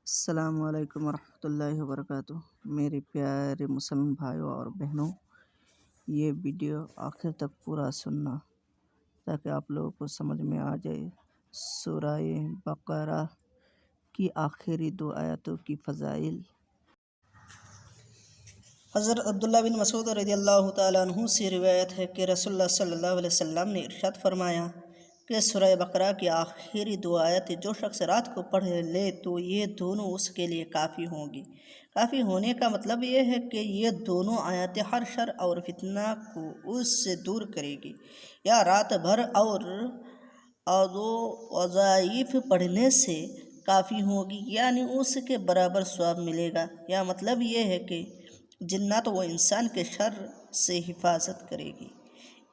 السلام علیکم ورحمۃ اللہ وبرکاتہ۔ میرے پیارے مسلم بھائیوں اور بہنوں، یہ ویڈیو آخر تک پورا سننا تاکہ آپ لوگوں کو سمجھ میں آ جائے سورہ بقرہ کی آخری 2 آیتوں کی فضائل۔ حضرت عبداللہ بن مسعود رضی اللہ تعالیٰ عنہ سے روایت ہے کہ رسول اللہ صلی اللہ علیہ وسلم نے ارشاد فرمایا کہ سورہ بقرہ کی آخری 2 آیتیں جو شخص رات کو پڑھ لے تو یہ دونوں اس کے لیے کافی ہوں گی۔ کافی ہونے کا مطلب یہ ہے کہ یہ دونوں آیتیں ہر شر اور فتنہ کو اس سے دور کرے گی، یا رات بھر اور وظائف پڑھنے سے کافی ہوگی، یعنی اس کے برابر ثواب ملے گا، یا مطلب یہ ہے کہ جنات و انسان کے شر سے حفاظت کرے گی۔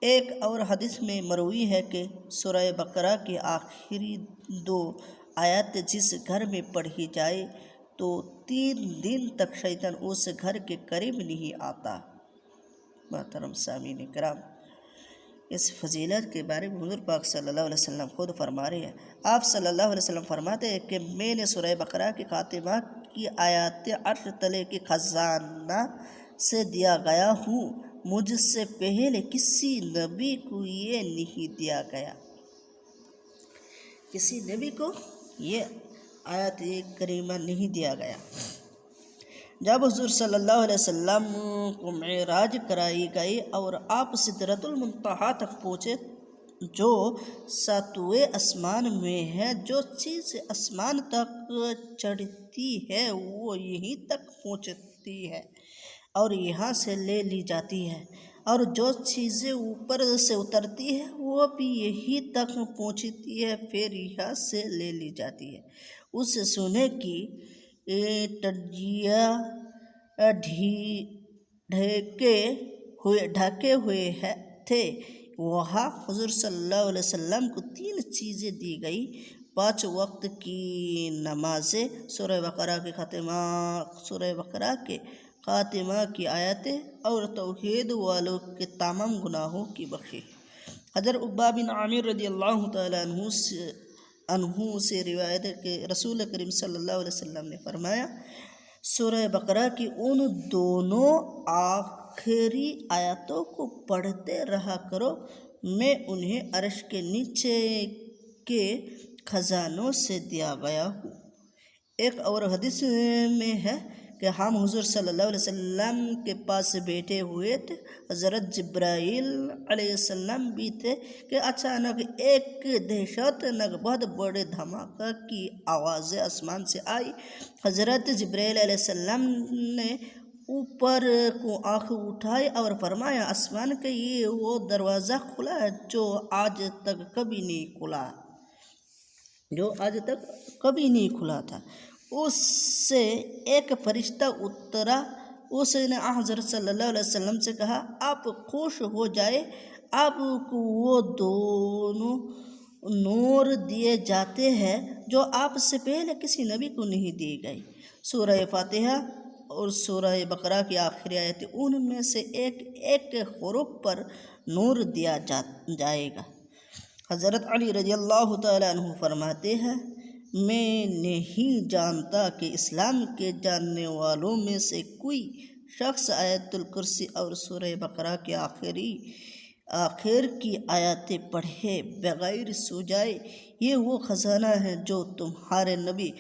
ایک اور حدیث میں مروی ہے کہ سورہ بقرہ کی آخری 2 آیات جس گھر میں پڑھی جائے تو 3 دن تک شیطان اس گھر کے قریب نہیں آتا۔ محترم سامعین کرام، اس فضیلت کے بارے میں حضور پاک صلی اللہ علیہ وسلم خود فرما رہے ہیں۔ آپ صلی اللہ علیہ وسلم فرماتے ہیں کہ میں نے سورہ بقرہ کی خاتمہ کی آیاتیں عرش تلے کے خزانہ سے دیا گیا ہوں، مجھ سے پہلے کسی نبی کو یہ نہیں دیا گیا۔ کسی نبی کو یہ آیت کریمہ نہیں دیا گیا۔ جب حضور صلی اللہ علیہ وسلم کو معراج کرائی گئی اور آپ سدرۃ المنتہا تک پہنچے جو 7ویں آسمان میں ہے، جو چیز آسمان تک چڑھتی ہے وہ یہیں تک پہنچتی ہے اور یہاں سے لے لی جاتی ہے، اور جو چیزیں اوپر سے اترتی ہے وہ بھی یہیں تک پہنچتی ہے، پھر یہاں سے لے لی جاتی ہے۔ اس سونے کی ٹڈیاں ڈھکے ہوئے تھے۔ وہاں حضور صلی اللہ علیہ وسلم کو 3 چیزیں دی گئی: 5 وقت کی نمازیں، سورہ بقرہ کے خاتمہ کی آیتیں، اور توحید والوں کے تمام گناہوں کی بخشش۔ حضرت عقبہ بن عامر رضی اللہ تعالیٰ عنہ سے روایت ہے کہ رسول کریم صلی اللہ علیہ وسلم نے فرمایا، سورہ بقرہ کی ان دونوں آخری آیاتوں کو پڑھتے رہا کرو، میں انہیں عرش کے نیچے کے خزانوں سے دیا گیا ہوں۔ ایک اور حدیث میں ہے کہ ہم حضور صلی اللہ علیہ وسلم کے پاس بیٹھے ہوئے تھے، حضرت جبرائیل علیہ السلام بھی تھے کہ اچانک ایک دہشت ناک بہت بڑے دھماکہ کی آواز آسمان سے آئی۔ حضرت جبرائیل علیہ السلام نے اوپر کو آنکھ اٹھائی اور فرمایا، آسمان کا یہ وہ دروازہ کھلا ہے جو آج تک کبھی نہیں کھلا تھا۔ اس سے ایک فرشتہ اترا، اس نے حضرت صلی اللہ علیہ وسلم سے کہا، آپ خوش ہو جائیں، آپ کو وہ دونوں نور دیے جاتے ہیں جو آپ سے پہلے کسی نبی کو نہیں دی گئی۔ سورہ فاتحہ اور سورہ بقرہ کی آخری آیتیں، ان میں سے ایک حرف پر نور دیا جائے گا۔ حضرت علی رضی اللہ تعالیٰ عنہ فرماتے ہیں، میں نہیں جانتا کہ اسلام کے جاننے والوں میں سے کوئی شخص آیت الکرسی اور سورہ بقرہ کے آخر کی آیاتیں پڑھے بغیر سو جائے۔ یہ وہ خزانہ ہے جو تمہارے نبی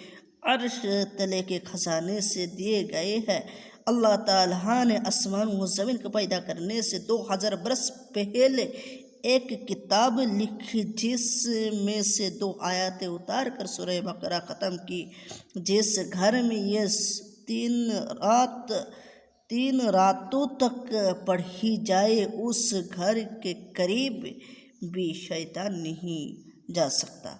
عرش تلے کے خزانے سے دیے گئے ہیں۔ اللہ تعالیٰ نے آسمان و زمین کو پیدا کرنے سے 2000 برس پہلے ایک کتاب لکھی جس میں سے 2 آیاتیں اتار کر سورہ بقرہ ختم کی۔ جس گھر میں یہ 3 راتوں تک پڑھی جائے اس گھر کے قریب بھی شیطان نہیں جا سکتا۔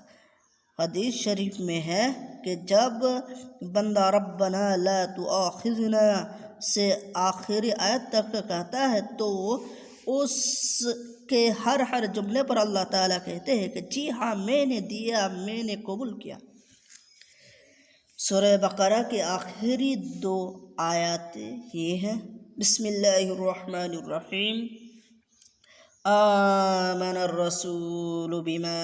حدیث شریف میں ہے کہ جب بندہ ربنا لا تؤاخذنا سے آخری آیت تک کہتا ہے تو اس کے ہر جملے پر اللہ تعالیٰ کہتے ہیں کہ جی ہاں، میں نے دیا، میں نے قبول کیا۔ سورہ بقرہ کی آخری 2 آیات یہ ہیں: بسم اللہ الرحمن الرحیم، آمن الرسول بما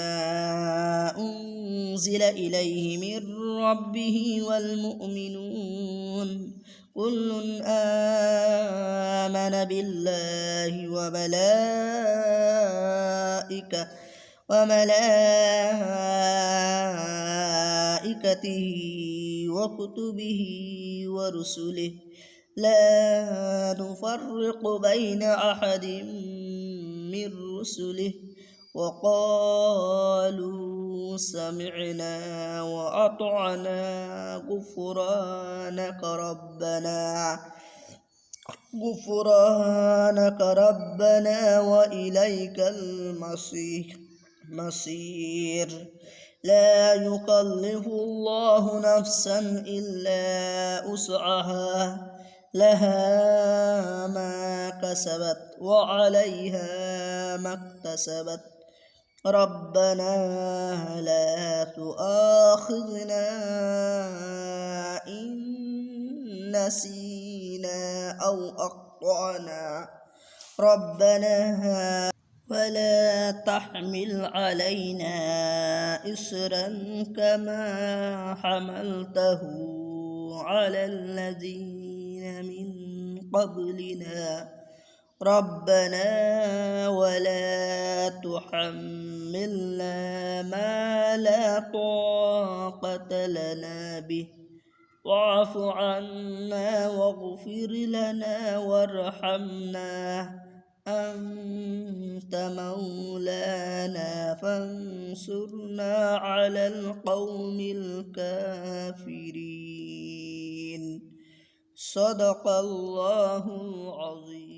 أنزل إليه من ربه والمؤمنون كل آمن بالله وملائكته وكتبه ورسله لا نفرق بين أحد من رسله وقالوا سمعنا وأطعنا غفرانك ربنا وإليك المصير لا يكلف الله نفسا إلا وسعها لها ما كسبت وعليها ما اكتسبت ربنا لا تؤاخذنا إن نسينا أو أخطأنا ربنا ولا تحمل علينا إصرا كما حملته على الذين من قبلنا ربنا ولا تحملنا ما لا طاقة لنا به واعف عنا واغفر لنا وارحمنا أنت مولانا فانصرنا على القوم الكافرين صدق الله العظيم.